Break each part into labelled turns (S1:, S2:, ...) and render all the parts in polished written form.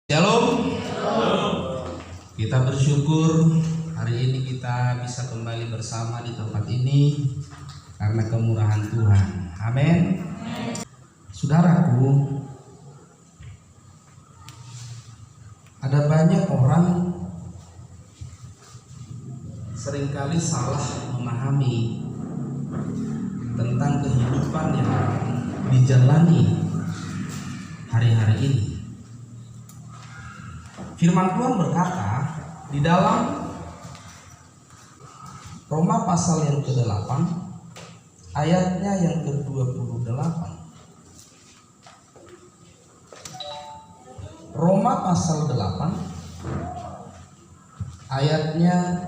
S1: Shalom. Kita bersyukur hari ini kita bisa kembali bersama di tempat ini karena kemurahan Tuhan. Amin. Saudaraku, ada banyak orang seringkali salah memahami tentang kehidupan yang dijalani hari-hari ini. Firman Tuhan berkata di dalam Roma pasal yang ke-8 ayatnya yang ke-28. Roma pasal 8 ayatnya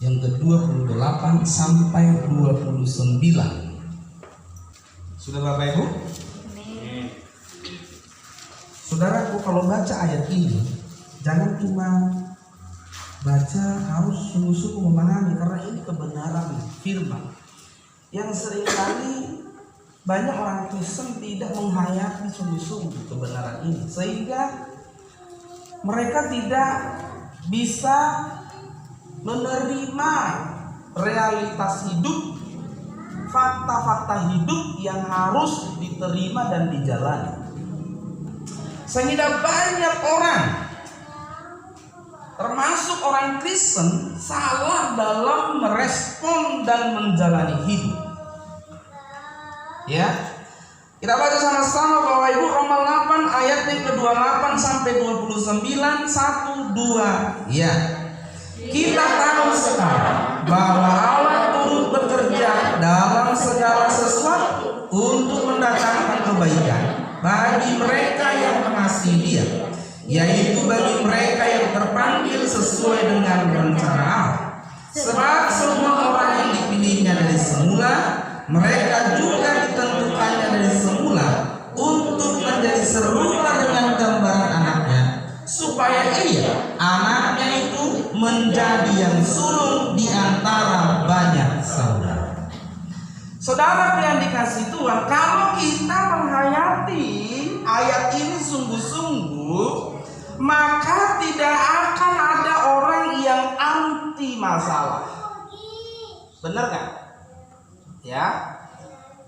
S1: yang ke-28 sampai 29. Sudah Bapak Ibu? Saudaraku, kalau baca ayat ini jangan cuma baca, harus sungguh-sungguh memahami, karena ini kebenaran firman yang seringkali banyak orang Kristen tidak menghayati sungguh-sungguh kebenaran ini, sehingga mereka tidak bisa menerima realitas hidup, fakta-fakta hidup yang harus diterima dan dijalani. Sehingga banyak orang, termasuk orang Kristen, salah dalam merespon dan menjalani hidup. Ya, kita baca sama-sama Bapak Ibu, Roma 8 ayat yang ke-28 sampai 29, 1, 2. Ya, kita tahu sekarang bahwa Allah turut bekerja dalam segala sesuatu untuk mendatangkan kebaikan bagi mereka yang mengasihi Dia, yaitu bagi mereka yang terpanggil sesuai dengan rencana Allah. Sebab semua orang yang dipilihnya dari semula, mereka juga ditentukannya dari semula untuk menjadi serupa dengan gambaran anaknya, supaya Ia, anaknya itu, menjadi yang sulung di antara banyak saudara. Saudara yang dikasih Tuhan, kalau kita menghayati ayat ini sungguh-sungguh, maka tidak akan ada orang yang anti masalah. Benar kan? Ya.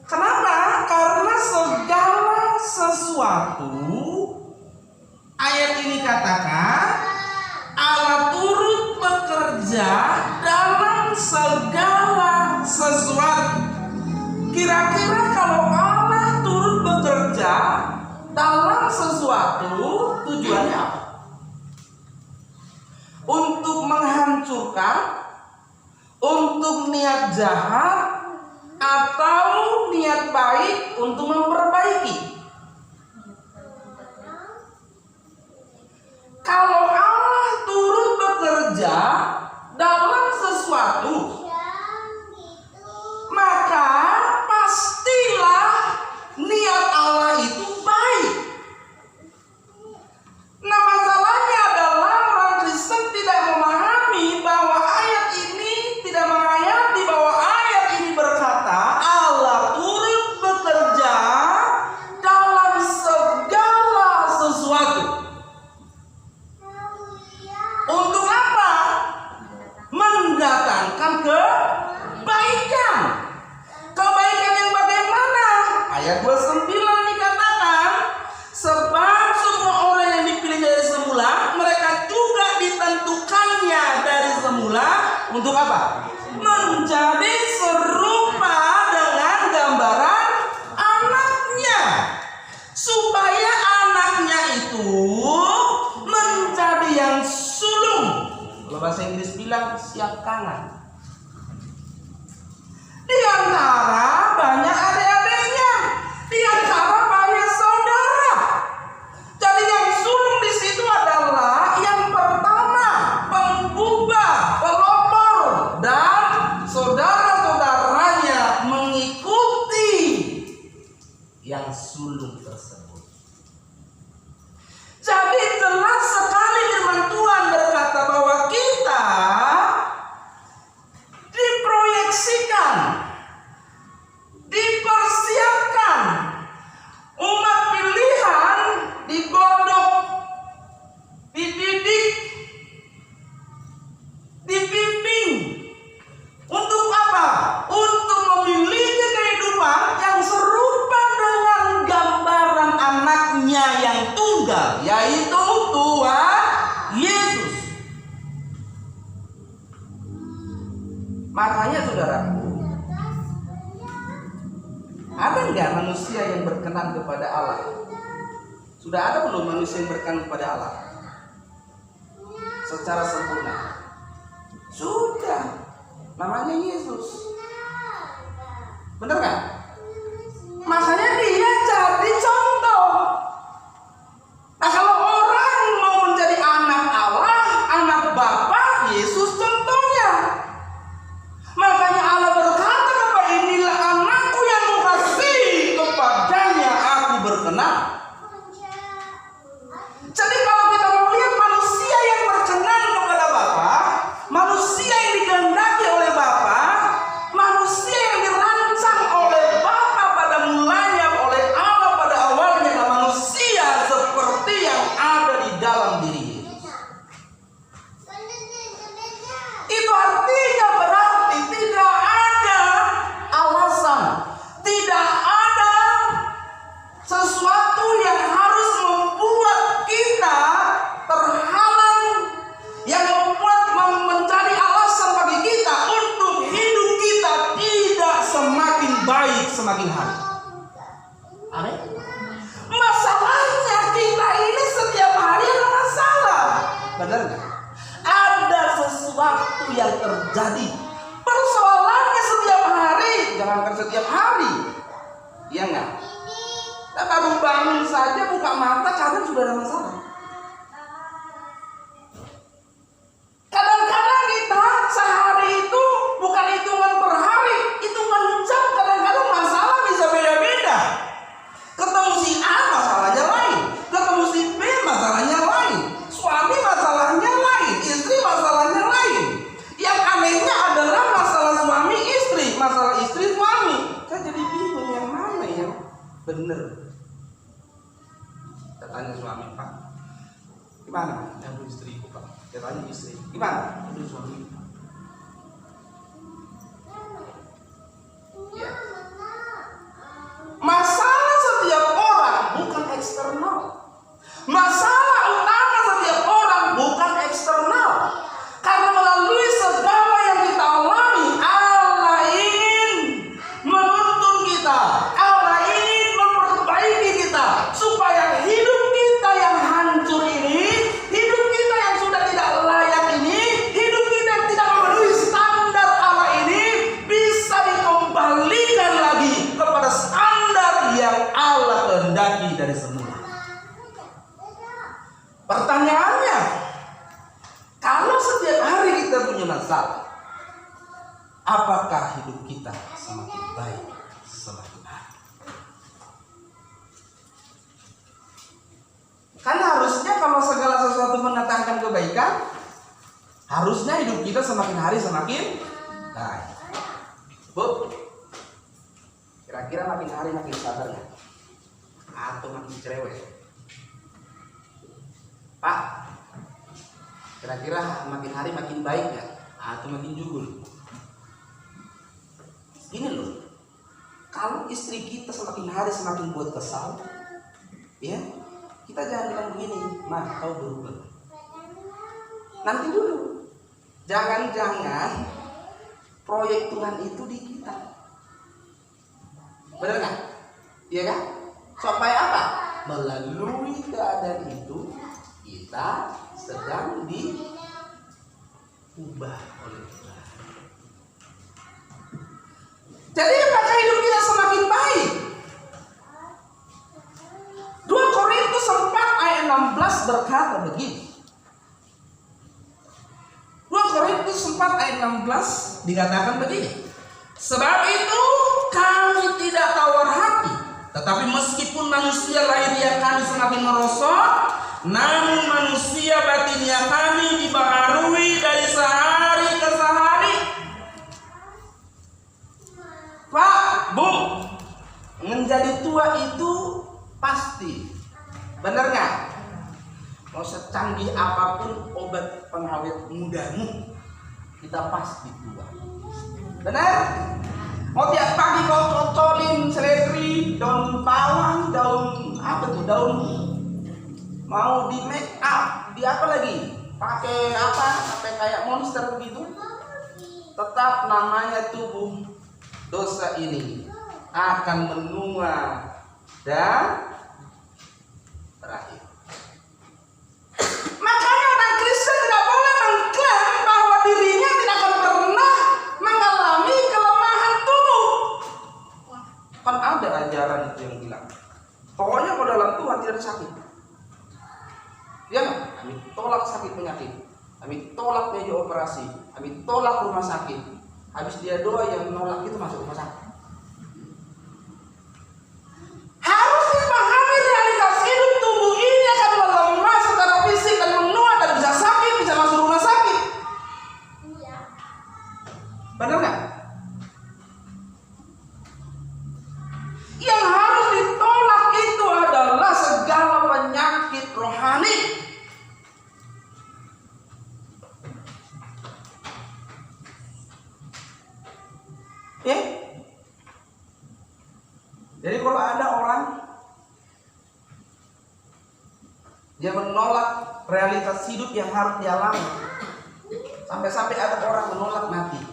S1: Kenapa? Karena segala sesuatu, ayat ini katakan Allah turut bekerja dalam segala sesuatu. Kira-kira kalau Allah turut bekerja dalam sesuatu, tujuannya apa? Untuk menghancurkan, untuk niat jahat, atau niat baik untuk memperbaiki? Kalau Allah turut bekerja dalam sesuatu, maka pastilah niat Allah itu baik. Nah, masalahnya adalah orang Kristen tidak memahami bahwa ayat ini, tidak menghayati bahwa ayat ini berkata Allah turut bekerja dalam segala sesuatu. Untuk apa? Mendatangkan kebaikan. Kebaikan yang bagaimana? Ayat 29 dikatakan, sebab semua orang yang dipilih dari semula, mereka juga ditentukannya dari semula untuk apa? Menjadi serupa dengan gambaran anaknya, supaya anaknya itu menjadi yang sulung. Kalau bahasa Inggris bilang siap kanan di antara banyak adik-adiknya, di antara banyak saudara. Jadi yang sulung di situ adalah yang pertama, pengubah, pelopor, dan saudara-saudaranya mengikuti yang sulung tersebut. Jadi jelas sekali firman Tuhan berkata bahwa kita diproyeksikan Makanya saudaraku, ada nggak manusia yang berkenan kepada Allah? Sudah ada belum manusia yang berkenan kepada Allah secara sempurna? Sudah. Namanya Yesus. Benar nggak? Makanya dia jadi contoh. Nah, kalau orang mau menjadi anak Allah, anak Bapa, Yesus contohnya. Makanya Allah berkata kepada inilah anakku yang kukasih, kepadanya aku berkenan. Jadi kalau kita mau lihat manusia yang berkenan kepada Bapa, manusia yang dikehendaki oleh Bapa, manusia yang dirancang oleh Bapa pada mulanya, oleh Allah pada awalnya, adalah manusia seperti yang ada di dalam diri Yesus. Itu artinya berarti tidak ada alasan, tidak ada sesuatu yang harus membuat kita terhalang, yang membuat mencari alasan bagi kita untuk hidup kita tidak semakin baik semakin hari. Amin. Masalahnya kita ini setiap hari ada masalah. Benar nggak? Ada sesuatu yang terjadi. Persoalannya setiap hari, jangankan setiap hari. Iya nggak? Kita baru bangun saja, buka mata, kadang sudah ada masalah. Kadang-kadang kita sehari itu bukan hitungan per hari, hitungan jam. Kadang-kadang masalah bisa beda-beda. Ketemu si A masalahnya lain, ketemu si B masalahnya lain, suami masalahnya lain, istri masalahnya lain. Yang anehnya adalah masalah suami istri, masalah istri suami. Saya jadi bingung yang mana yang benar. Kita tanya suami, Pak, gimana? Yang istriku, Pak. Kita tanya istri, gimana? Itu suami. Ya. Masalah setiap orang bukan eksternal. Masalah utama setiap orang bukan eksternal. Karena melalui segala yang kita alami, Allah ingin menuntun kita. Allah ingin memperbaiki kita supaya hidup kita yang hancur ini, hidup kita yang sudah tidak layak ini, hidup kita yang tidak memenuhi standar Allah ini bisa dikembalikan lagi kepada standar yang Allah kehendaki dari semula. Pertanyaannya, kalau setiap hari kita punya masalah, apakah hidup kita semakin baik semakin hari? Kan harusnya kalau segala sesuatu mendatangkan kebaikan, harusnya hidup kita semakin hari semakin baik. Bu, kira-kira makin hari makin sabar ya? Atau makin cerewet? Pak, kira-kira makin hari makin baik ya? Atau makin jugul? Gini loh, kalau istri kita semakin hari semakin buat kesal, ya kita jangan bilang begini, "Mah, kau berubah." Nanti dulu, jangan-jangan proyek Tuhan itu di kita. Benar nggak? Iya kan? Supaya apa? Melalui keadaan itu kita sedang diubah oleh Tuhan. Jadi apakah hidup kita semakin baik? 2 Korintus 4 ayat 16 berkata begini. 2 Korintus 4 ayat 16 dikatakan begini. Sebab itu kami tidak tawar hati, tetapi meskipun manusia lahiriah kami semakin merosot, namun manusia batinnya kami dibaharui dari sehari ke sehari. Pak, Bu, menjadi tua itu pasti. Benar nggak? Mau secanggih apapun obat pengawet mudamu, kita pasti tua. Benar? Mau tiap pagi kau cocolin seledri, daun bawang, daun apa tuh, daun, mau di make up, di apa lagi? Pakai apa? Sampai kayak monster begitu. tetap namanya tubuh dosa ini akan menua dan berakhir. Makanya orang Kristen tidak boleh mengklaim bahwa dirinya tidak akan pernah mengalami kelemahan tubuh. Kan ada ajaran itu yang bilang, pokoknya kalau dalam Tuhan tidak ada sakit. Ya nggak? Kami tolak sakit penyakit, kami tolak meja operasi, kami tolak rumah sakit. Habis dia doa yang menolak itu masuk rumah sakit. Harus dipahami realitas hidup tubuh ini akan melemah secara fisik dan menua dan bisa sakit, bisa masuk rumah sakit. Benar nggak? Yang harus ditolak itu adalah segala penyakit rohani. Jadi kalau ada orang dia menolak realitas hidup yang harus dialami, sampai-sampai ada orang menolak mati.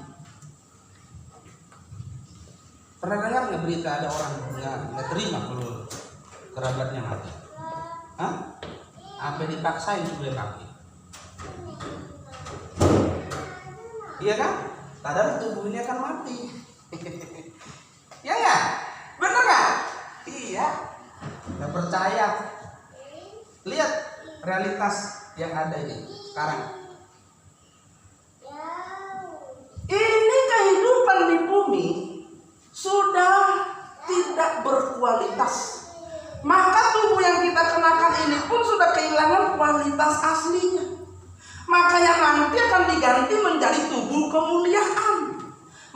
S1: Pernah dengar nggak berita ada orang nggak terima kalau kerabatnya mati? Hah? Sampai dipaksain supaya mati. Iya kan? Padahal tubuhnya akan mati. Ya nggak? Benar nggak? Iya. Nggak percaya? Lihat realitas yang ada ini sekarang. Ini kehidupan di bumi sudah tidak berkualitas. Maka tubuh yang kita kenakan ini pun sudah kehilangan kualitas aslinya. Makanya nanti akan diganti menjadi tubuh kemuliaan,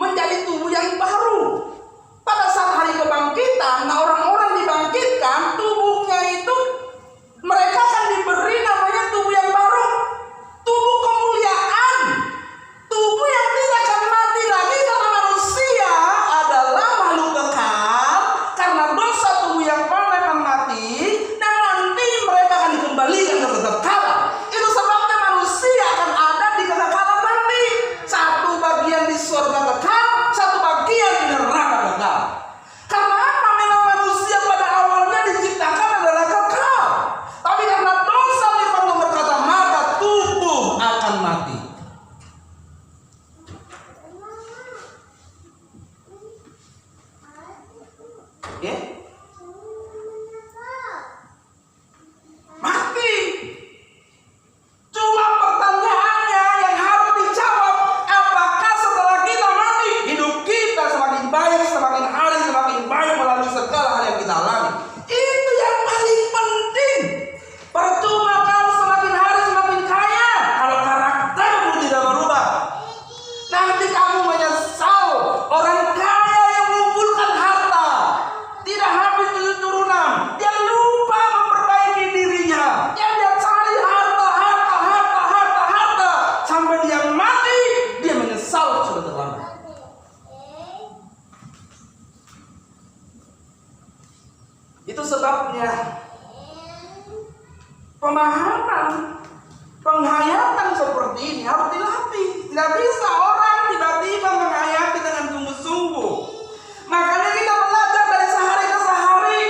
S1: menjadi tubuh yang baru. Pada saat hari kebangkitan, nah orang-orang dibangkitkan, tubuhnya itu mereka akan diberi namanya tubuh yang baru, tubuh kemuliaan, tubuh yang tidak akan mati lagi karena manusia adalah makhluk kekal. Karena dosa tubuh yang paling akan mati, dan nanti mereka akan dikembalikan ke kekekalan. Itu sebabnya manusia akan ada di kekekalan nanti. Satu bagian di surga kekal, satu bagian di neraka kekal. Karena apa? Memang manusia pada awalnya diciptakan adalah kekal, tapi karena dosa Firman berkata maka tubuh akan mati. Ya? Mati. Cuma pertanyaannya yang harus dijawab, apakah setelah kita mati hidup kita semakin baik, semakin hari semakin baik melalui segala hal yang kita alami. Itu yang paling penting. Percuma kamu semakin hari semakin kaya kalau karaktermu tidak berubah. Nanti kamu menyesal. Orang kaya yang mengumpulkan harta tidak habis 7 turunan, dia lupa memperbaiki dirinya. Dia cari harta sampai dia mati, dia menyesal sudah terlambat. Itu sebabnya pemahaman penghayatan seperti ini harus dilatih. Tidak bisa orang tiba-tiba menghayati dengan sungguh-sungguh. Makanya kita belajar dari sehari ke sehari,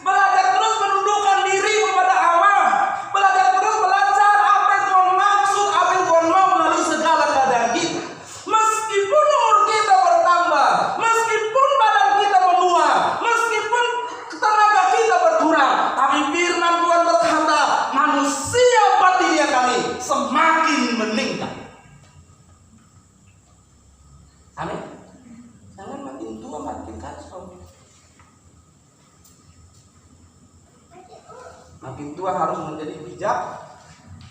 S1: belajar terus menundukkan diri kepada Allah, belajar terus belajar apa yang Tuhan maksud, apa yang Tuhan mau melalui segala keadaan kita. Meskipun umur kita bertambah, meskipun badan kita menua, meskipun tenaga kita berkurang, tapi firman Tuhan berkata manusia batinnya kami semakin meningkat. Amin. Jangan makin tua makin kacau. Makin tua harus menjadi bijak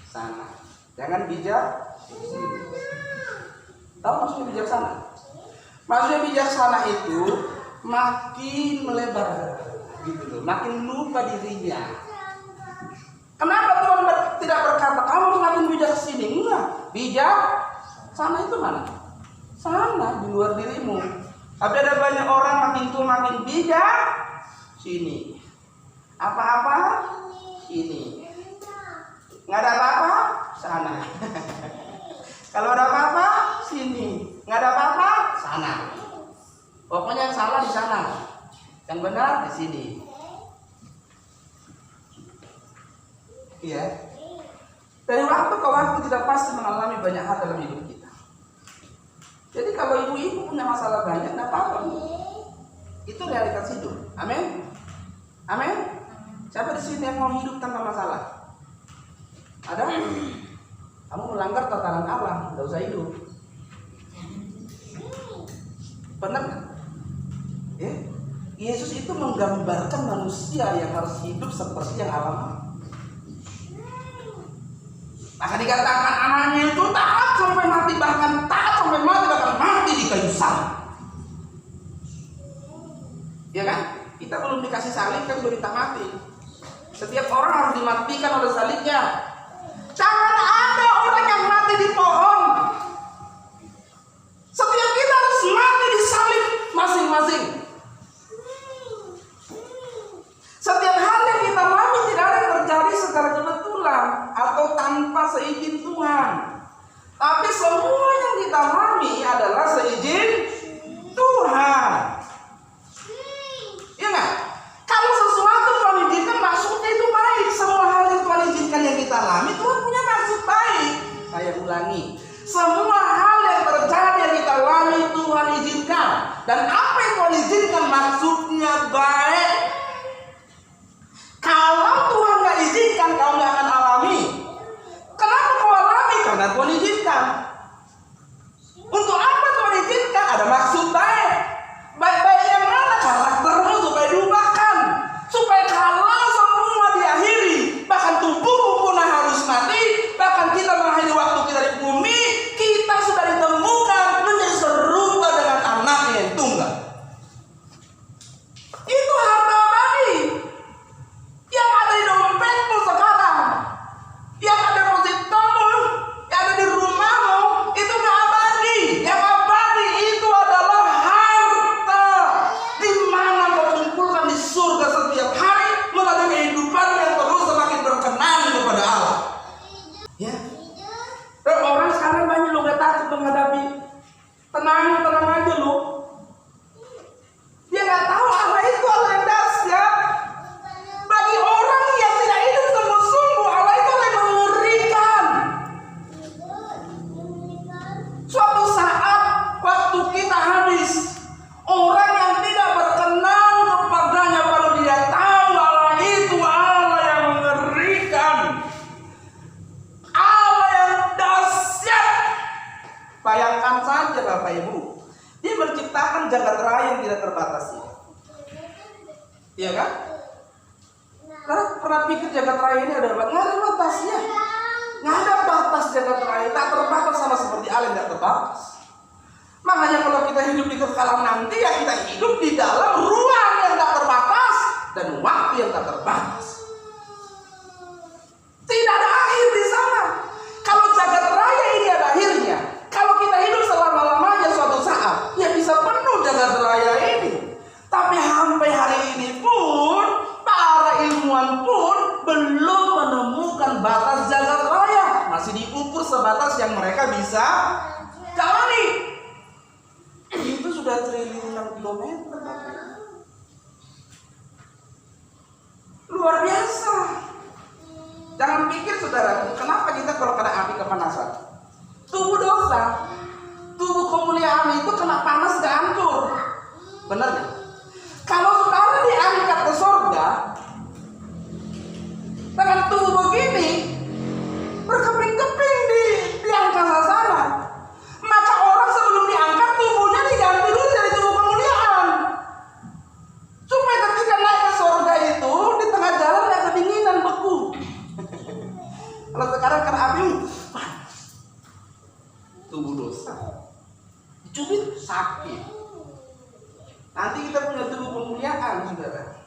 S1: sana. Jangan bijak. Tahu maksudnya bijaksana? Maksudnya bijaksana itu makin melebar, gitu loh. Makin lupa dirinya. Kenapa Tuhan tidak berkata kamu semakin bijak sini? Enggak. Bijak sana itu mana? Sana di luar dirimu. Tapi ada banyak orang makin tua makin bijak sini. Apa-apa sini. Nggak ada apa-apa sana. Kalau ada apa-apa sini. Nggak Nggak ada apa-apa, sana. Pokoknya yang salah di sana, yang benar di sini. Iya. Dari waktu ke waktu kita pasti mengalami banyak hal dalam hidup kita. Jadi kalau ibu-ibu punya masalah banyak, nggak apa-apa. Itu realitas hidup. Amin. Amin. Siapa di sini yang mau hidup tanpa masalah? Ada? Kamu melanggar tatanan alam, nggak usah hidup. Benar? Ya? Yesus itu menggambarkan manusia yang harus hidup seperti yang alami. Maka dikatakan anaknya itu taat sampai mati, bahkan taat sampai mati, bahkan mati di kayu salib. Ya kan? Kita belum dikasih salib kan berita mati. Setiap orang harus dimatikan oleh salibnya. Jangan ada orang yang mati di pohon. Setiap kita harus mati di salib masing-masing. Setiap hal yang kita alami tidak ada yang terjadi secara kebetulan atau tanpa seizin Tuhan. Tapi semua yang kita alami adalah seizin Tuhan. Iya nggak? Kalau sesuatu Tuhan izinkan, maksudnya itu baik. Semua hal yang Tuhan izinkan yang kita alami, Tuhan punya maksud baik. Saya ulangi, semua hal yang terjadi yang kita alami Tuhan izinkan. Dan apa yang Tuhan izinkan maksudnya baik. Kalau Tuhan nggak izinkan, kau nggak akan alami. Kenapa kau alami? Karena Tuhan izinkan. Untuk apa Tuhan izinkan? Ada maksud baik. Baik-baik yang mana? Karaktermu supaya diubahkan, supaya kalau semua diakhiri, bahkan tubuhmu pun harus mati, bahkan kita mengakhiri waktu kita di bumi, kita sudah ditemukan menjadi serupa dengan anaknya yang tunggal. Itu harta abadi yang ada di dompetmu sekarang, yang ada di depositomu, yang ada di rumahmu, itu nggak abadi. Yang abadi itu adalah harta di mana kau kumpulkan di surga setiap hari melalui kehidupan yang terus semakin berkenan kepada Allah. Ya. Dan orang sekarang banyak lo nggak takut menghadapi. Tenang aja lo. Dia nggak tahu Allah itu Allah yang dahsyat. Bagi orang yang tidak hidup sungguh-sungguh, Allah itu yang mengerikan. Suatu saat waktu kita habis, orang yang tidak berkenan kepadanya baru dia tahu Allah itu Allah yang mengerikan, Allah yang dahsyat. Bayangkan saja Bapak Ibu, Dia menciptakan jagat raya yang tidak terbatasi. Iya kan? Karena pernah pikir jagat raya ini ada batas? Nggak ada batasnya. Nggak ada batas jagat raya, tak terbatas sama seperti Allah yang tidak terbatas. Makanya kalau kita hidup di kekekalan nanti, ya kita hidup di dalam ruang yang tak terbatas dan waktu yang tak terbatas. Tidak ada akhir di sana. Kalau jagat raya ini ada akhirnya, kalau kita hidup selama-lamanya suatu saat, ya bisa penuh jagat raya ini. Tapi sampai hari ini pun, para ilmuwan pun belum menemukan batas jagat raya. Masih diukur sebatas yang mereka bisa jalani. Itu sudah triliunan kilometer, Bapak. Luar biasa. Jangan pikir saudara, kenapa kita kalau kena api kepanasan? Tubuh dosa, tubuh kemuliaan itu kena panas gak hancur. Benar gak? Kalau saudara diangkat ke surga dengan tubuh begini, berkeping-keping di angkasa sana, maka orang sebelum diangkat tubuhnya diganti dulu dari tubuh kemuliaan, supaya ketika naik ke surga itu di tengah jalan gak kedinginan, beku. Kalau sekarang kena api, tubuh dosa, dicubit sakit. Nanti kita punya tubuh kemuliaan, saudara.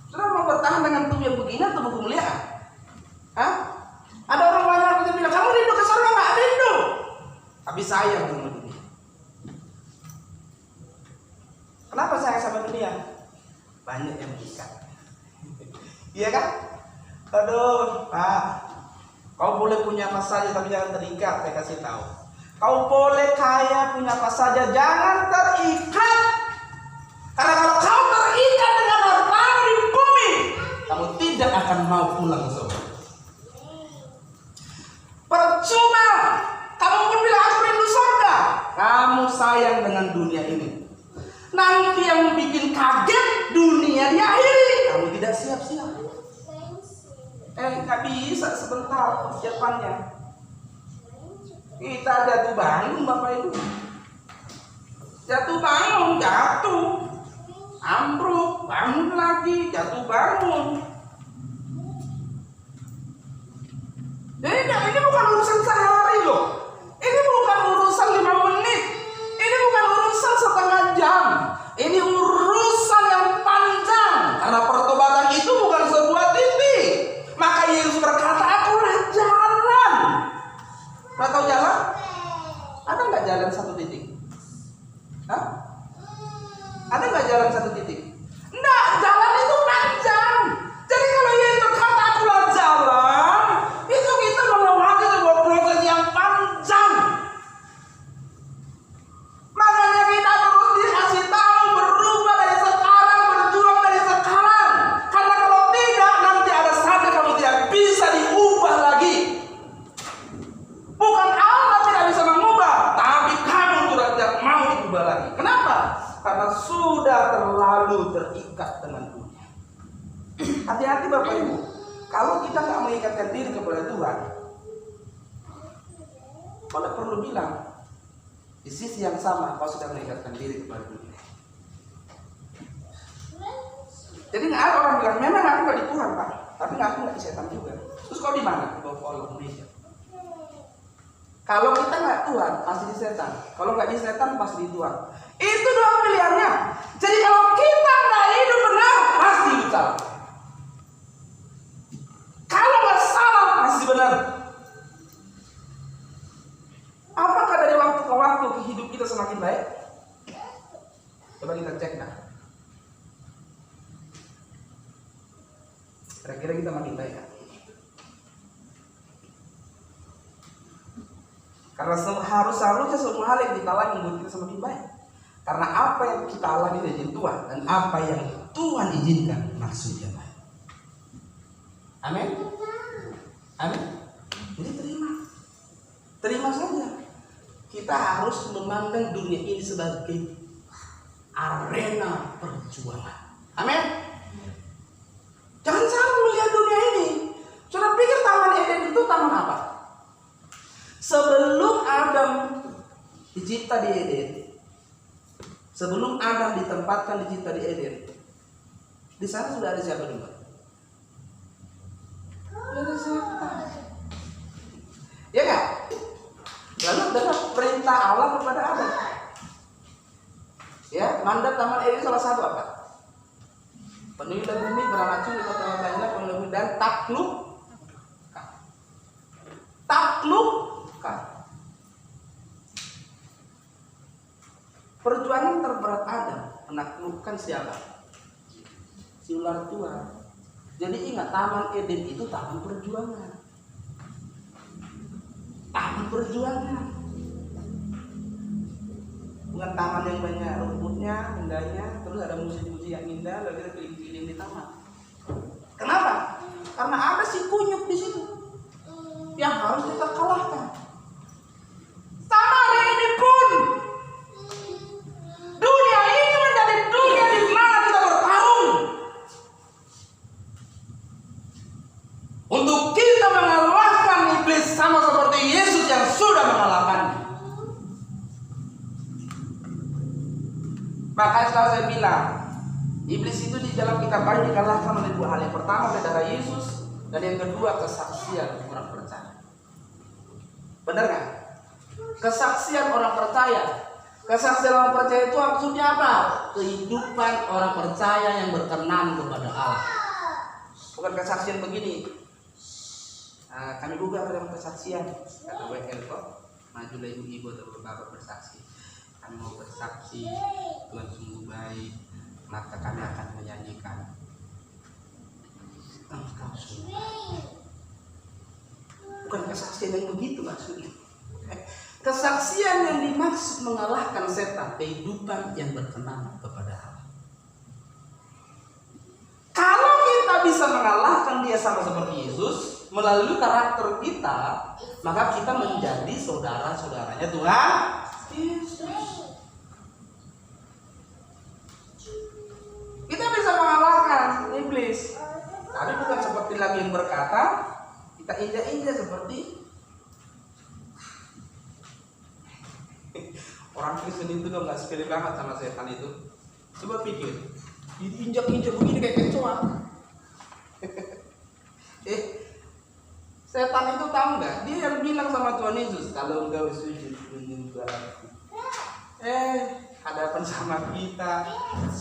S1: Saudara mau bertahan dengan tubuh yang begini, tubuh kemuliaan? Hah? Ada orang banyak yang bilang, kamu rindu ke surga nggak? Rindu. Tapi sayang sama dunia. Kenapa sayang sama dunia? Banyak yang mengikat. Iya kan? Aduh, Pak, kau boleh punya apa saja tapi jangan terikat. Saya kasih tahu. Kau boleh kaya, punya apa saja, jangan terikat. Karena kalau kau terikat dengan harta di bumi, kamu tidak akan mau pulang ke surga. Percuma kamu pun bilang aku rindu surga, kamu sayang dengan dunia ini. Nanti yang bikin kaget dunia diakhiri, kamu tidak siap-siap. Nggak bisa sebentar persiapannya. Kita jatuh bangun Bapak Ibu, jatuh bangun, jatuh, ambruk, bangun lagi, jatuh bangun. Jadi ini bukan urusan sehari loh, ini bukan urusan 5 menit, ini bukan urusan setengah jam, ini urusan yang panjang. Karena pertobatan itu bukan sebuah titik. Maka Yesus berkata, akulah jalan. Nggak tahu jalan? Ada nggak jalan satu titik? Hah? Ada nggak jalan satu titik? Nggak, jalan itu panjang. Jadi kalau Yesus berkata akulah jalan, itu kita melewati sebuah proses yang panjang. Makanya kita terus dikasih tahu berubah dari sekarang, berjuang dari sekarang. Karena kalau tidak, nanti ada saatnya kamu tidak bisa diubah lagi. Bukan Allah tidak bisa mengubah, tapi kamu tidak mau diubah lagi. Kenapa? Karena sudah terlalu terikat dengan dunia. Hati-hati Bapak Ibu, kalau kita nggak mengikatkan diri kepada Tuhan, kalau perlu bilang, di sisi yang sama kau sudah mengikatkan diri kepada dunia. Jadi nggak ada orang bilang, memang aku nggak di Tuhan Pak, tapi aku nggak di setan juga. Terus kau di mana? Di bawah Allah Indonesia. Kalau kita nggak Tuhan, pasti di setan. Kalau nggak di setan, pasti di Tuhan. Itu dua pilihannya. Jadi kalau kita nggak hidup benar, pasti hidup salah. Kalau nggak salah, pasti benar. Apakah dari waktu ke waktu hidup kita semakin baik? Coba kita cek nah. Kira-kira kita makin baik kan? Karena harusnya semua hal yang kita alami membuat kita semakin baik. Karena apa yang kita alami dari Tuhan dan apa yang Tuhan izinkan maksudnya baik. Amin. Amin. Jadi terima saja. Kita harus memandang dunia ini sebagai arena perjuangan. Amin. Jangan salah melihat dunia ini. Saudara pikir Taman Eden itu taman apa? Sebelum Adam dicipta di Eden, sebelum Adam ditempatkan dicipta di Eden, di sana sudah ada siapa dulu? Ada siapa? Ya nggak? Lalu dengan perintah Allah kepada Adam, ya mandat Taman Eden salah satu apa? Penuhilah bumi, beranak cucu, kota banyak, penuhi dan takluk. Perjuangan terberat Adam menaklukkan siapa? Si ular tua. Jadi ingat, Taman Eden itu taman perjuangan. Taman perjuangan. Bukan taman yang banyak rumputnya, indahnya, terus ada musik-musik yang indah, lalu kita keliling-keliling di taman. Kenapa? Karena ada si kunyuk di situ yang harus kita kalahkan. Sama hari ini pun dunia ini menjadi dunia di mana kita bertarung untuk kita mengalahkan iblis, sama seperti Yesus yang sudah mengalahkannya. Maka setelah saya bilang, iblis itu di dalam kitab Bayu dikalahkan oleh dua hal. Yang pertama oleh darah Yesus, dan yang kedua kesaksian orang percaya. Benar nggak? Kesaksian orang percaya. Kesaksian orang percaya itu maksudnya apa? Kehidupan orang percaya yang berkenan kepada Allah. Bukan kesaksian begini. Kami juga dalam kesaksian. Kata WL kok, majulah ibu-ibu atau bapak bersaksi. Kami mau bersaksi Tuhan sungguh baik, maka kami akan menyanyikan Engkau sungguh. Bukan kesaksian yang begitu maksudnya. Kesaksian yang dimaksud mengalahkan setan, kehidupan yang berkenan kepada Allah. Kalau kita bisa mengalahkan dia sama seperti Yesus melalui karakter kita, maka kita menjadi saudara-saudaranya Tuhan Yesus. Kita bisa mengalahkan iblis, tapi bukan seperti lagi yang berkata kita injak-injak seperti orang Kristen itu dong, nggak sepele banget sama setan itu. Coba pikir, diinjak-injak begini kayak kecoa. Setan itu tahu nggak? Dia yang bilang sama Tuhan Yesus, kalau engkau sujud menyembah aku, hadapan sama kita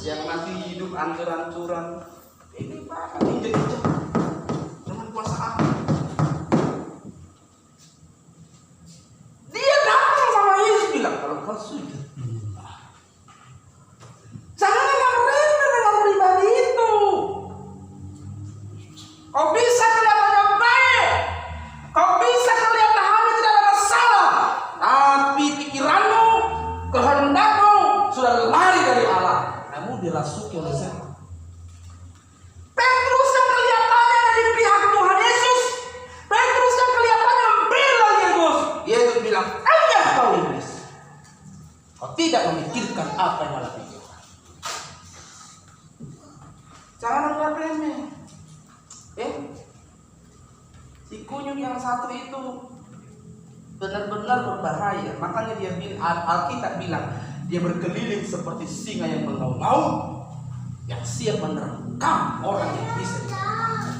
S1: yang masih hidup ancur-ancuran, ini pak injak-injak dengan kuasa Allah. Dia datang sama Yesus bilang, kalau engkau sujud menyembah, jangan remeh dengan pribadi itu. Kau bisa kelihatannya baik, kau bisa kelihatannya tidak ada masalah, tapi pikiranmu, kehendakmu sudah lari dari Allah. Kamu dirasuki oleh setan. Petrus yang kelihatannya ada di pihak Tuhan Yesus, Petrus yang kelihatannya membela Yesus, Yesus bilang, "Ayah kau iblis, kau tidak memikirkan apa yang Allah pikirkan." Jangan anggap remeh. Si kunyuk yang satu itu benar-benar berbahaya. Makanya dia bilang, Alkitab bilang, dia berkeliling seperti singa yang mengaum-ngaum, yang siap menerkam orang yang bisa diterkam.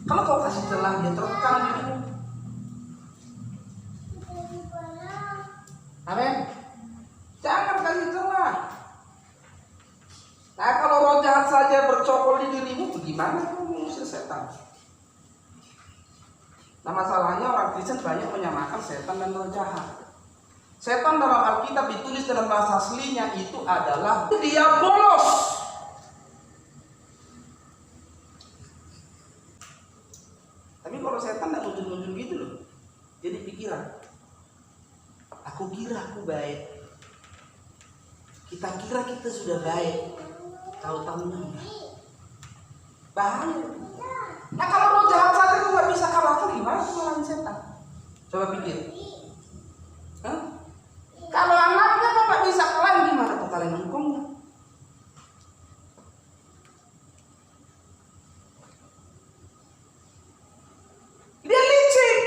S1: Kalau kau kasih celah, dia terkam dirimu. Amin. Jangan kasih celah. Nah, kalau roh jahat saja bercokol di dirimu, bagaimana kamu mengusir setan? Nah, masalahnya orang Kristen banyak menyamakan setan dan roh jahat. Setan dalam Alkitab ditulis dalam bahasa aslinya itu adalah diabolos. Tapi kalau setan tidak muncul-muncul gitu loh. Jadi pikiran, aku kira aku baik, kita kira kita sudah baik, tahu-tahu enggak. Bahaya. Nah, kalau roh jahat saja itu nggak bisa kalahkan, gimana melawan setan? Coba pikir. Kalau anaknya kok nggak bisa kalian, gimana tuh kalian engkongnya? Dia licik.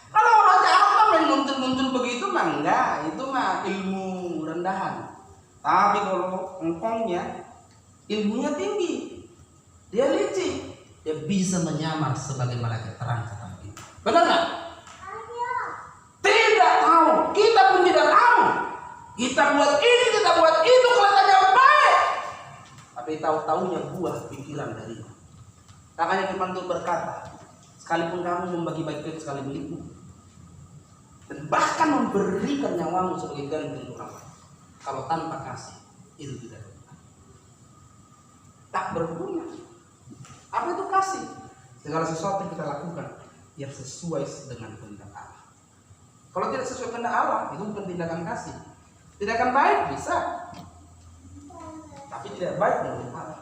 S1: Kalau orang jahat main muncul-muncul begitu mah enggak, itu mah ilmu rendahan. Tapi kalau engkongnya ilmunya tinggi, dia licik, dia bisa menyamar sebagai malaikat terang kata kita. Benar nggak? Tidak tahu, kita pun tidak tahu. Kita buat ini, kita buat itu, kelihatannya baik, tapi tahu-tahunya buah pikiran darinya. Makanya firman Tuhan berkata, sekalipun kamu membagi-bagikan sekali milikmu, dan bahkan memberikan nyawamu sebagai ganti untuk orang lain, kalau tanpa kasih, itu tidak berguna. Tak berguna. Apa itu kasih? Segala sesuatu yang kita lakukan yang sesuai dengan kehendak Allah. Kalau tidak sesuai kehendak Allah, itu bukan tindakan kasih. Tindakan baik bisa, tapi tidak baik menurut Allah.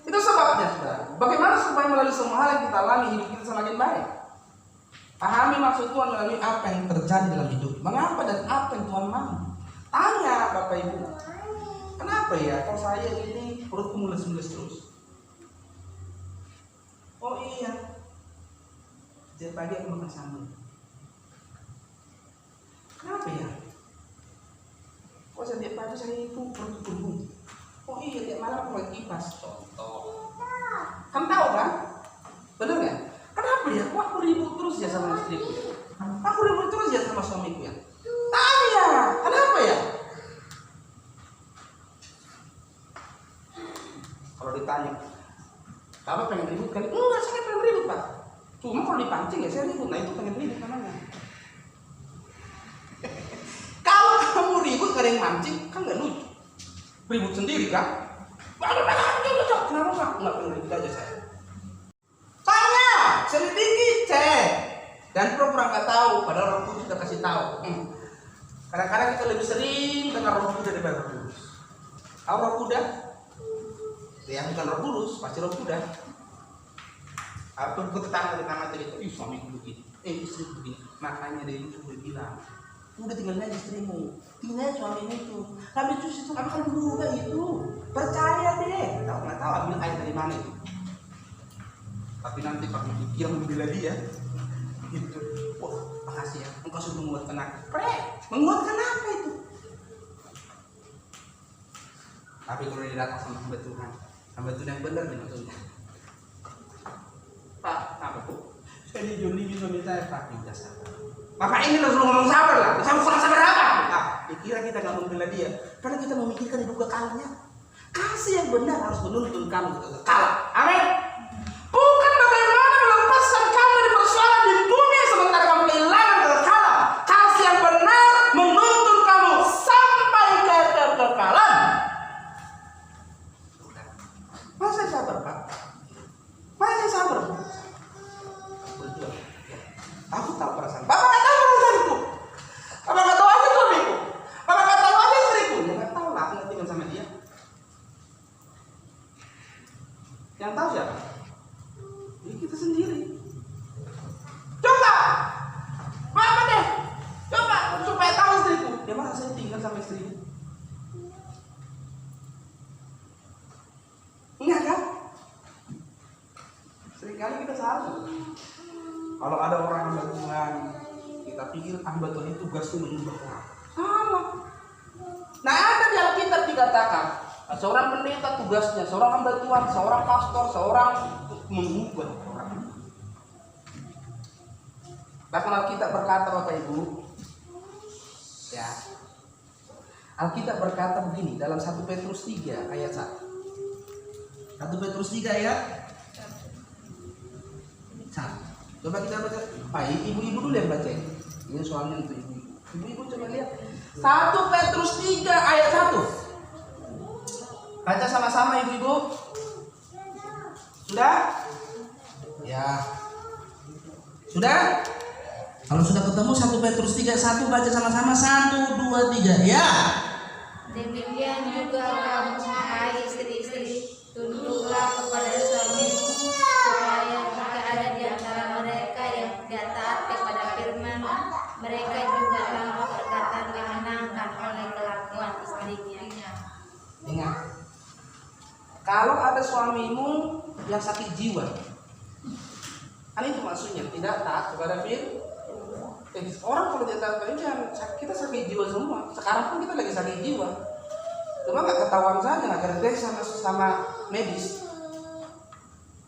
S1: Itu sebabnya, saudara. Bagaimana supaya melalui semua hal yang kita alami, hidup kita semakin baik? Pahami maksud Tuhan melalui apa yang terjadi dalam hidup. Mengapa dan apa yang Tuhan mau? Tanya Bapak Ibu. Kenapa ya kalau saya ini perutku mules-mules terus? Oh iya, setiap pagi aku makan sambal. Kenapa ya? Kok setiap pagi saya itu perut berbunyi? Oh iya, tiap malam aku pakai kipas. Contoh. Kan tahu kan? Bener nggak? Kenapa ya? Kok aku ribut terus ya sama istriku ya? Aku ribut terus ya sama suamiku ya? Tanya, kenapa ya? Kalau ditanya, Bapak pengen ribut kan? Enggak, saya pengen ribut Pak. Cuma kalau dipancing ya saya ribut. Nah itu pengen ribut namanya. Kalau kamu ribut gak ada yang mancing, kan gak lucu. Ribut sendiri kan? Kenapa nggak pengen ribut aja saya? Tanya, selidiki, cek. Dan pura-pura nggak tahu, padahal Roh Kudus sudah kasih tahu. Kadang-kadang kita lebih sering dengar Roh Kudus daripada Roh Kudus. Tahu Roh Kuda? Ya bukan Roh Kudus, pasti Roh Kuda. Aku tetangga di taman cerita, suamiku begini, istriku begini. Makanya dari itu gue bilang, udah tinggalin aja istrimu, tinggalin suamimu itu. Habis itu kamu kan berubah itu, percaya deh. Tahu nggak tahu ambil air dari mana itu. Tapi nanti pas dikira membela dia, gitu. Wah, makasih ya, engkau sudah menguatkan aku. Menguatkan apa itu? Tapi kalau dia datang sama hamba Tuhan yang benar nih maksudnya. Pak, apa tuh? Saya dijolimi suami saya, Pak, minta sabar. Maka ini harus ngomong sabar lah. Sama kurang sabar apa? Nah, dikira kita nggak membela dia, karena kita memikirkan hidup kekalnya. Kasih yang benar harus menuntun kamu ke kekal. Amin. Bukan bagaimana melepaskan kamu dari persoalan di bumi sementara kamu kehilangan kekekalan. Kasih yang benar menuntun kamu sampai ke kekekalan. Masa sabar, Pak? Masa sabar, Pak? Berjuang. Aku tahu perasaan. Bapak nggak tahu perasaanku. Bapak nggak tahu aja suamiku. Bapak nggak tahu aja istriku. Ya nggak tahu lah. Aku nggak tinggal sama dia. Yang tahu siapa? Ya kita sendiri. Coba, Bapak deh. Coba supaya tahu istriku. Dia masa saya tinggal sama istriku. Enggak kan? Seringkali kita salah. Kalau ada orang hamba Tuhan, kita pikir hamba Tuhan itu tugasnya menyembah orang. Salah. Nah, ada di Alkitab dikatakan, seorang pendeta tugasnya, seorang hamba Tuhan, seorang pastor, seorang mengubah orang. Bahkan Alkitab berkata, Bapak Ibu, ya, Alkitab berkata begini dalam 1 Petrus 3 ayat 1. 1 Petrus 3 ayat 1. Coba kita baca. Ibu-ibu dulu yang baca. Ini soalnya untuk ibu-ibu. Ibu-ibu coba lihat. 1 Petrus 3 ayat 1. Baca sama-sama ibu-ibu. Sudah? Ya. Sudah? Kalau sudah ketemu 1 Petrus 3 1 baca sama-sama 1 2 3. Ya.
S2: Demikian juga kamu hai istri-istri, tunduklah kepada suamimu, supaya jika ada di antara mereka yang tidak taat kepada firman, mereka juga tanpa perkataan dimenangkan oleh kelakuan istrinya.
S1: Ingat, kalau ada suamimu yang sakit jiwa, kan itu maksudnya tidak taat kepada firman. Orang kalau dia taat kepada kita sakit jiwa semua. Sekarang pun kita lagi sakit jiwa. Cuma nggak ketahuan saja, nggak terdeteksi sama medis.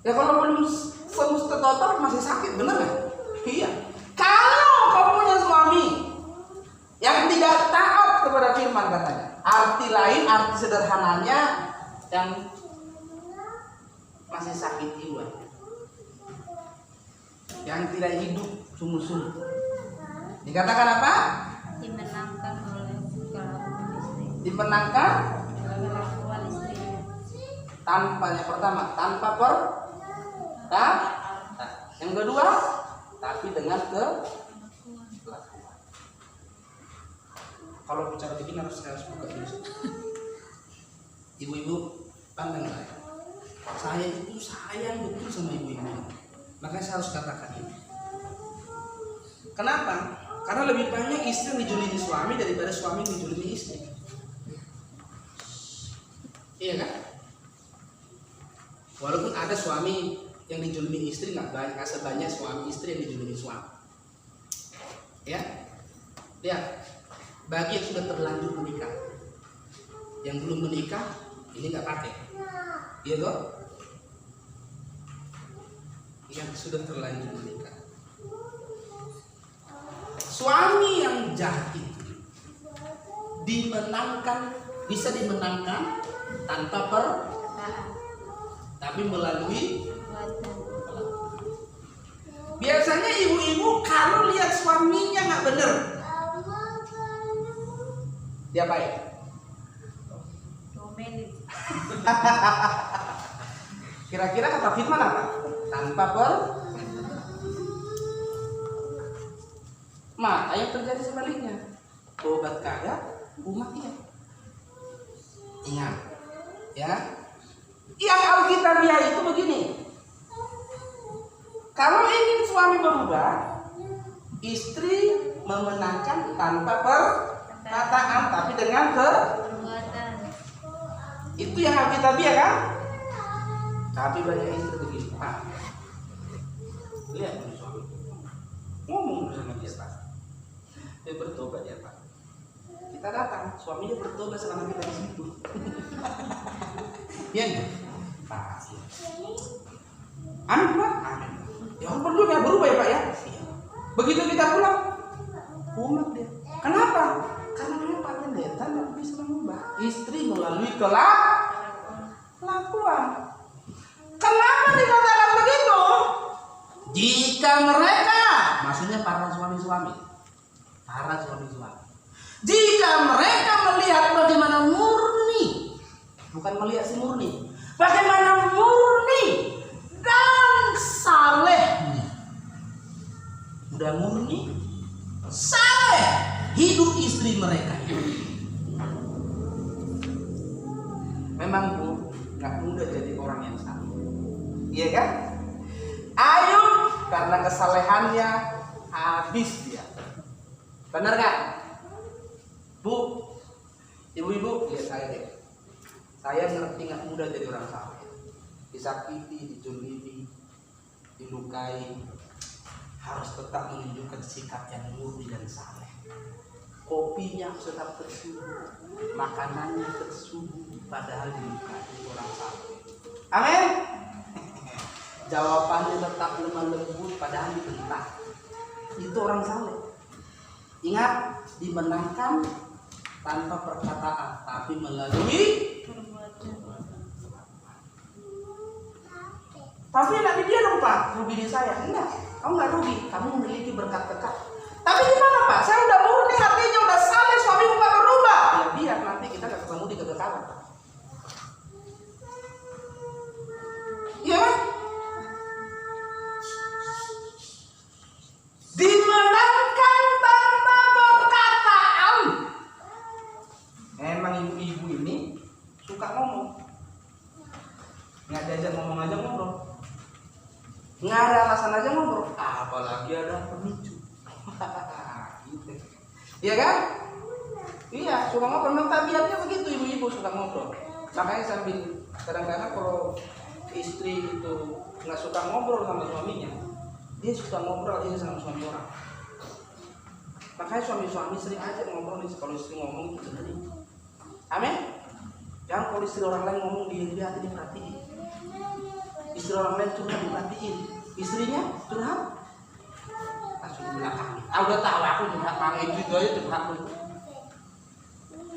S1: Ya kalau belum semesta total masih sakit, bener nggak? Iya. Kalau kau punya suami yang tidak taat kepada firman katanya, arti lain, arti sederhananya yang masih sakit jiwa, yang tidak hidup sungguh-sungguh. Dikatakan apa?
S2: Dimenangkan oleh kelakuan istri.
S1: Dimenangkan
S2: Kelakuan istrinya.
S1: tanpa yang pertama, tanpa yang kedua, tapi dengan kelakuan. Kalau bicara begini harus buka dulu. Ibu-ibu, pandang saya itu sayang betul sama ibu-ibu. Makanya saya harus katakan ini. Kenapa? Karena lebih banyak istri yang dijolimi suami daripada suami yang dijolimi istri. Iya kan? Walaupun ada suami yang dijolimi istri, nggak sebanyak suami istri yang dijolimi suami. Ya, lihat. Bagi yang sudah terlanjur menikah, yang belum menikah, ini nggak pakai. Iya toh? Yang sudah terlanjur menikah. Suami yang jahat itu bisa dimenangkan tanpa tapi melalui biasanya ibu-ibu kalau lihat suaminya nggak bener, dia baik. Kira-kira kata firman apa? Tanpa Maka yang terjadi sebaliknya, tobat kagak, umat iya. Ingat, ya. Yang Alkitabiah itu begini. Kalau ingin suami berubah, istri memenangkan tanpa perkataan, tapi dengan
S2: perbuatan.
S1: itu yang Alkitabiah kan? Tapi banyak istri begini, Pak. Lihat ini suami ngomong sama dia, Pak. Dia bertobat ya, Pak. Kita datang, suaminya bertobat selama kita di situ. Iya enggak? Pak. Amin, Pak. Amin. Ya ampun lu nggak berubah ya, Pak ya? Iya. Begitu kita pulang, umat dia. Kenapa? Karena memang Pak Pendeta nggak bisa mengubah istri melalui kelakuan. Kenapa dikatakan begitu? Jika mereka, maksudnya para suami-suami, jika mereka melihat bagaimana murni, bukan melihat si murni, bagaimana murni dan salehnya, udah murni, saleh hidup istri mereka. Memang Bu, nggak mudah jadi orang yang saleh, iya kan? Ayub karena kesalehannya habis dia. Benar nggak? Bu, ibu-ibu, lihat saya deh. Saya ngerti nggak mudah jadi orang saleh. Disakiti, dijolimi, dilukai, harus tetap menunjukkan sikap yang murni dan saleh. Kopinya harus tetap tersuguh, makanannya tersuguh, padahal dilukai orang saleh. Amin. Jawabannya tetap lemah lembut, padahal dibentak. Itu orang saleh. Ingat, dimenangkan tanpa perkataan, tapi melalui
S2: Perbuatan.
S1: Tapi nanti dia dong Pak, rugi di saya. Enggak, kamu nggak rugi, kamu memiliki berkat kekal. Tapi gimana Pak? Saya udah murni hatinya, udah saleh, suami nggak berubah. Ya biar nanti kita nggak ketemu di kekekalan. Iya kan? Dimenangkan tanpa perkataan. Emang ibu-ibu ini suka ngomong, nggak diajak ngomong aja ngobrol, nggak ada alasan aja ngobrol, apalagi ada pemicu. Gitu. Iya kan? Iya, suka ngobrol. Memang tabiatnya begitu, ibu-ibu suka ngobrol. Makanya sambil kadang-kadang kalau istri itu nggak suka ngobrol sama suaminya, dia suka ngobrol aja sama suami orang. Makanya suami-suami sering aja ngobrol, kalau istri ngomong itu dengerin. Amin. Jangan kalau istri orang lain ngomong dia perhatiin. Istri orang lain curhat diperhatiin. Istrinya curhat langsung di belakang. Udah tahu aku curhat mang itu aja curhat lu.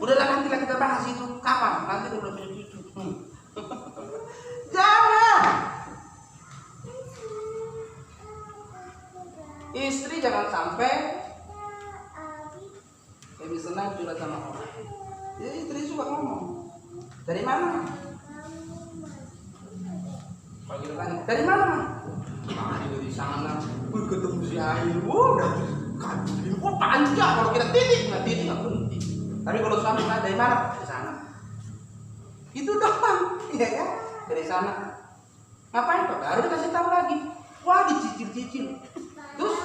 S1: Udahlah nanti lah kita bahas itu. Kapan? Nanti udah punya cucu. Jangan. Istri jangan sampai lebih senang curhat sama orang. Jadi istri suka ngomong. Dari mana? Kalau kita tanya, dari mana? Dari sana. Ketemu si Ayu. Udah kambing. Panjang. Kalau kita titik nggak penting. Tapi kalau suami dari mana? Dari sana. Itu doang, ya kan? Dari sana. Ngapain Pak? Baru dikasih tahu lagi. Wah, dicicil-cicil. Terus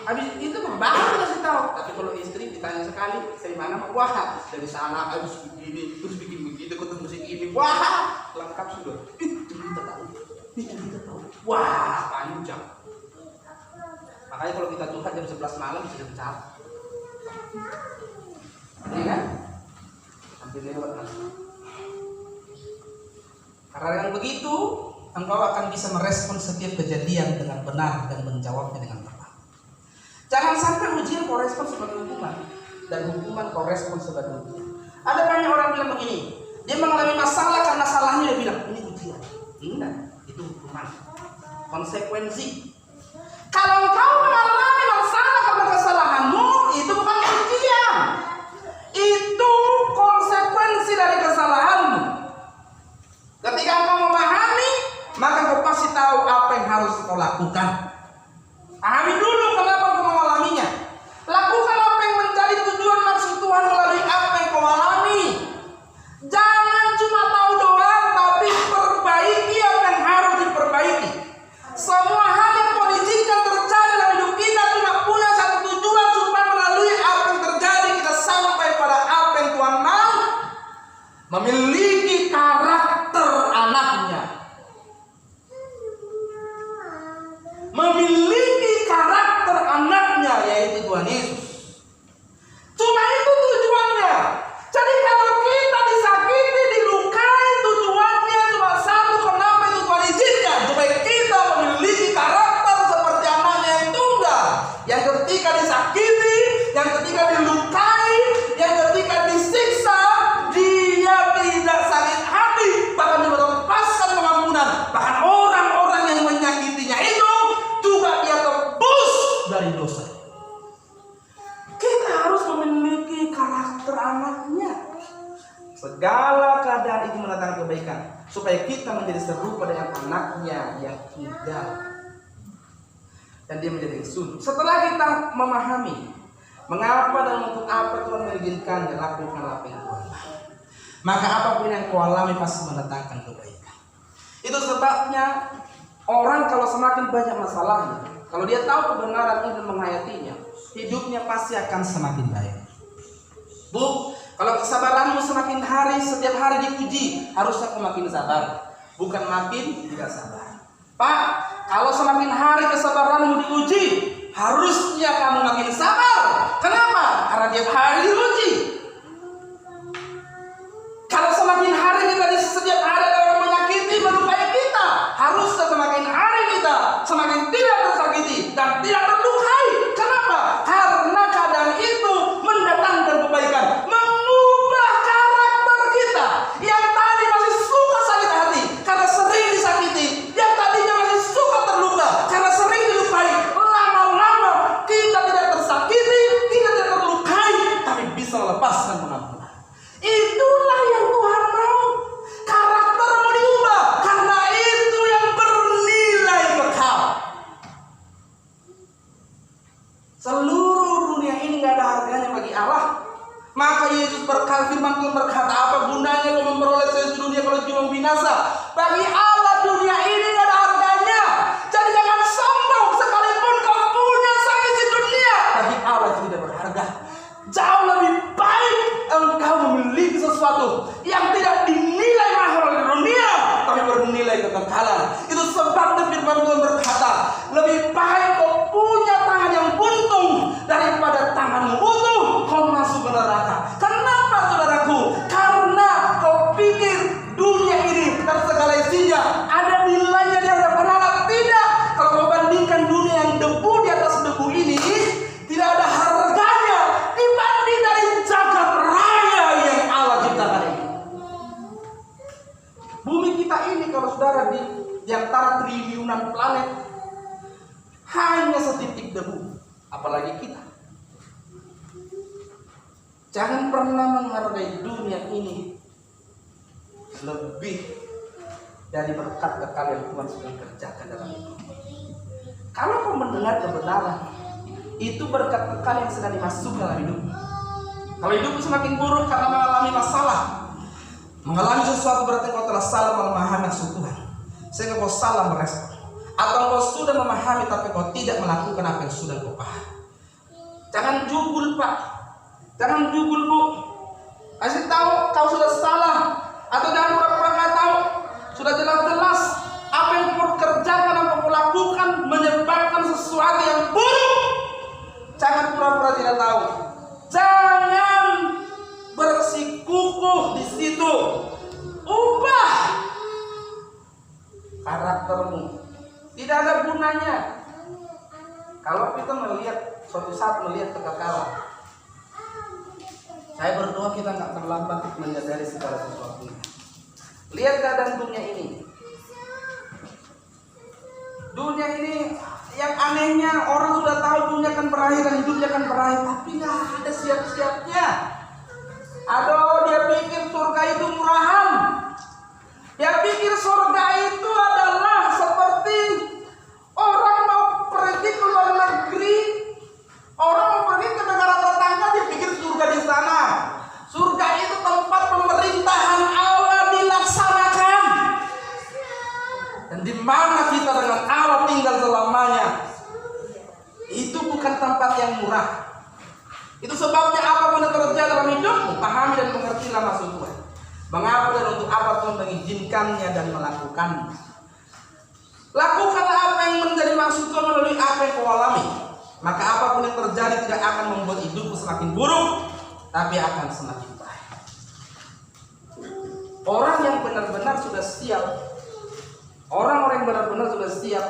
S1: habis itu baru dikasih tahu. Tapi kalau istri ditanya sekali, dari mana? Wah, dari sana habis begini, terus bikin begitu, ketemu si ini. Wah, lengkap sudah. Kita tahu. Wah, panjang. Makanya kalau kita curhat jam 11 malam bisa dipecat. Iya kan? Hampir lewat nanti. Karena dengan begitu, engkau akan bisa merespon setiap kejadian dengan benar dan menjawabnya dengan tepat. Jangan sampai ujian kau respon sebagai hukuman dan hukuman kau respon sebagai ujian. Ada banyak orang bilang begini, dia mengalami masalah karena salahnya, dia bilang ini ujian. Enggak, itu hukuman, konsekuensi. Kalau kau mengalami masalah karena kesalahanmu, itu bukan ujian, itu konsekuensi dari kesalahanmu. Ketika kau memahami, maka kau pasti tahu apa yang harus kau lakukan. Pahami dulu kenapa kau mengalaminya. memiliki karakter anaknya, memiliki karakter anaknya, yaitu Tuhan Yesus. Cuma itu tujuannya. Jadi kalau kita disakiti, dilukai, tujuannya cuma satu. Kenapa itu Tuhan izinkan? Supaya kita memiliki karakter seperti anaknya yang tunggal, yang ketika disakiti, yang ketika dilukai, yang ketika disiksa, dia tidak sakit hati, bahkan dia melepaskan pengampunan. Bahkan orang-orang yang menyakitinya itu juga dia tebus dari dosa. Kita harus memiliki karakter anaknya. Segala keadaan itu mendatangkan kebaikan, supaya kita menjadi serupa dengan anaknya yang tunggal, dan dia menjadi sunduk. Setelah kita memahami mengapa dan untuk apa Tuhan mengizinkannya, lakukan apa yang Tuhan mau, maka apapun yang kau alami pasti mendatangkan kebaikan. Itu sebabnya orang kalau semakin banyak masalahnya, kalau dia tahu kebenaran ini dan menghayatinya, hidupnya pasti akan semakin baik. Bu, kalau kesabaranmu semakin hari, setiap hari diuji, harusnya kau makin sabar, bukan makin tidak sabar. Pak, kalau semakin hari kesabaranmu diuji, harusnya kamu makin sabar. Kenapa? Karena tiap hari diuji. Kalau semakin hari kita setiap hari ada orang menyakiti, melukai kita, harusnya semakin hari kita semakin tidak tersakiti dan tidak terlukai. Kenapa? Karena keadaan itu mendatangkan kebaikan, mengubah karakter kita yang tadi masih suka sakit hati karena sering disakiti, yang tadinya masih suka terluka karena sering dilukai. Lama-lama kita tidak tersakiti, kita tidak terlukai, tapi bisa melepaskan pengampunan. Itulah yang Tuhan mau. Karaktermu diubah, karena itu yang bernilai kekal. Seluruh dunia ini gak ada harganya bagi Allah. Maka Yesus berkata, firman Tuhan berkata, apa gunanya kau memperoleh seluruh dunia kalau jiwa binasa? Bagi Allah dunia ini gak ada harganya. Jadi jangan sombong, sekalipun kau punya seisi dunia, bagi Allah itu tidak berharga. Jauh lebih baik engkau memiliki sesuatu yang tidak dinilai mahal oleh dunia, tapi bernilai kekekalan. Itu sebabnya firman Tuhan berkata, lebih baik kau punya tangan yang buntung daripada tanganmu utuh kau masuk ke neraka. Kenapa saudaraku? Karena kau pikir dunia ini dan segala isinya ada nilainya di hadapan Allah. Tidak. Kalau kau bandingkan dunia yang debu di atas debu ini, tidak ada harganya dibanding dari jagat raya yang Allah ciptakan ini. Bumi kita ini kalau saudara di antara triliunan planet hanya setitik debu, apalagi kita. Jangan pernah menghargai dunia ini lebih dari berkat kekal yang Tuhan sudah kerjakan dalam hidup. Kalau kau mendengar kebenaran, itu berkat kekal yang sedang dimasukkan dalam hidup. Kalau hidupmu semakin buruk karena mengalami masalah, mengalami sesuatu, berarti kau telah salah memahami maksud Tuhan, sehingga kau salah merespon. Atau kau sudah memahami tapi kau tidak melakukan apa yang sudah kau paham. Jangan jubul Pak, jangan jubul Bu. Kasih tahu kau sudah salah, atau jangan pura-pura nggak tahu. Sudah jelas-jelas apa yang kau kerjakan, apa yang kau lakukan menyebabkan sesuatu yang buruk. Jangan pura-pura tidak tahu. Jangan bersikukuh di situ. Ubah karaktermu. Tidak ada gunanya kalau kita melihat suatu saat melihat kekekalan. Saya berdoa kita nggak terlambat menyadari segala sesuatunya. Lihat keadaan dunia ini. Dunia ini yang anehnya, orang sudah tahu dunia akan berakhir dan hidupnya akan berakhir, tapi nggak ada siap-siapnya. Aduh, dia pikir surga itu murahan. Dia pikir surga itu adalah seperti orang mau pergi ke luar negeri, orang mau pergi ke negara tetangga, dia pikir surga di sana. Surga itu tempat pemerintahan Allah dilaksanakan, dan di mana kita dengan Allah tinggal selamanya. Itu bukan tempat yang murah. Itu sebabnya apapun yang terjadi dalam hidupmu, pahami dan mengertilah maksud Tuhan. Mengapa dan untuk apa Tuhan mengizinkannya dan melakukannya? Lakukanlah apa yang menjadi maksud Tuhan melalui apa yang kau alami. Maka apapun yang terjadi tidak akan membuat hidupmu semakin buruk, tapi akan semakin baik. Orang yang benar-benar sudah siap, orang-orang yang benar-benar sudah siap,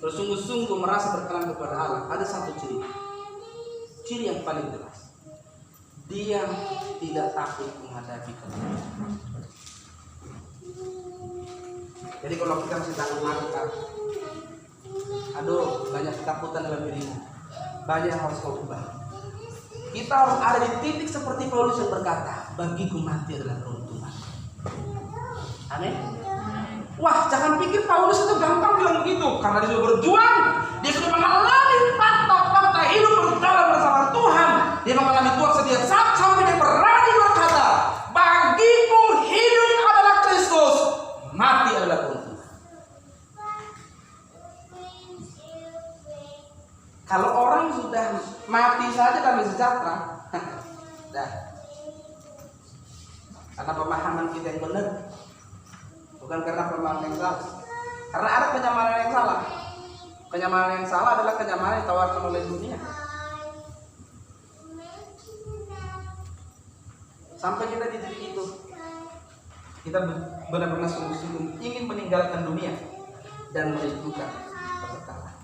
S1: bersungguh-sungguh merasa berkenan kepada Allah, ada satu ciri yang paling jelas. Dia tidak takut menghadapi kebenaran. Jadi kalau kita masih takut mati, aduh, banyak ketakutan dalam dirimu, banyak yang harus kau ubah. Kita harus ada di titik seperti Paulus yang berkata, bagiku mati adalah keuntungan. Amin. Wah, jangan pikir Paulus itu gampang bilang begitu, karena dia sudah berjuang, dia sudah mengalami fakta-fakta hidup berjalan bersama Tuhan. Dia mengalami Tuhan setiap saat sampai dia berani berkata, bagiku hidup adalah Kristus, mati adalah keuntungan. Kalau orang sudah mati saja damai sejahtera, dah. Karena pemahaman kita yang benar, bukan karena pemahaman yang salah. Karena ada kenyamanan yang salah. Kenyamanan yang salah adalah kenyamanan yang ditawarkan oleh dunia. Sampai kita di titik itu, kita benar-benar sungguh-sungguh ingin meninggalkan dunia dan merindukan kebenaran.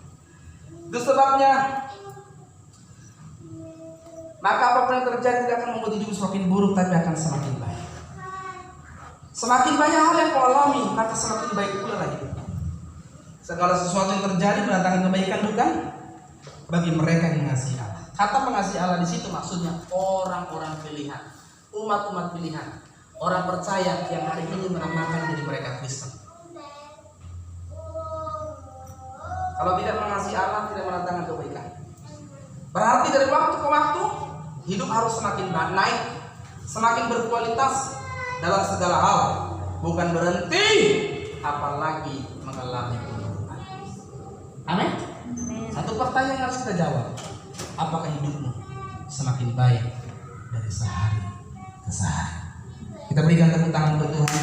S1: Itu sebabnya, maka apapun yang terjadi tidak akan membuat hidupmu semakin buruk, tapi akan semakin baik. Semakin banyak hal yang kau alami, maka semakin baik pula lah hidupmu. Segala sesuatu yang terjadi mendatangkan kebaikan, bukan bagi mereka yang mengasihi Allah. Kata mengasihi Allah di situ maksudnya orang-orang pilihan, umat-umat pilihan, orang percaya yang hari ini menamakan diri mereka Kristen. Kalau tidak mengasihi Allah, tidak mendatangkan kebaikan. Berarti dari waktu ke waktu hidup harus semakin naik, semakin berkualitas dalam segala hal, bukan berhenti, apalagi mengalami penurunan. Amin. Satu pertanyaan yang harus kita jawab, apakah hidupmu semakin baik dari sehari ke sehari? Kita berikan tepuk tangan untuk Tuhan.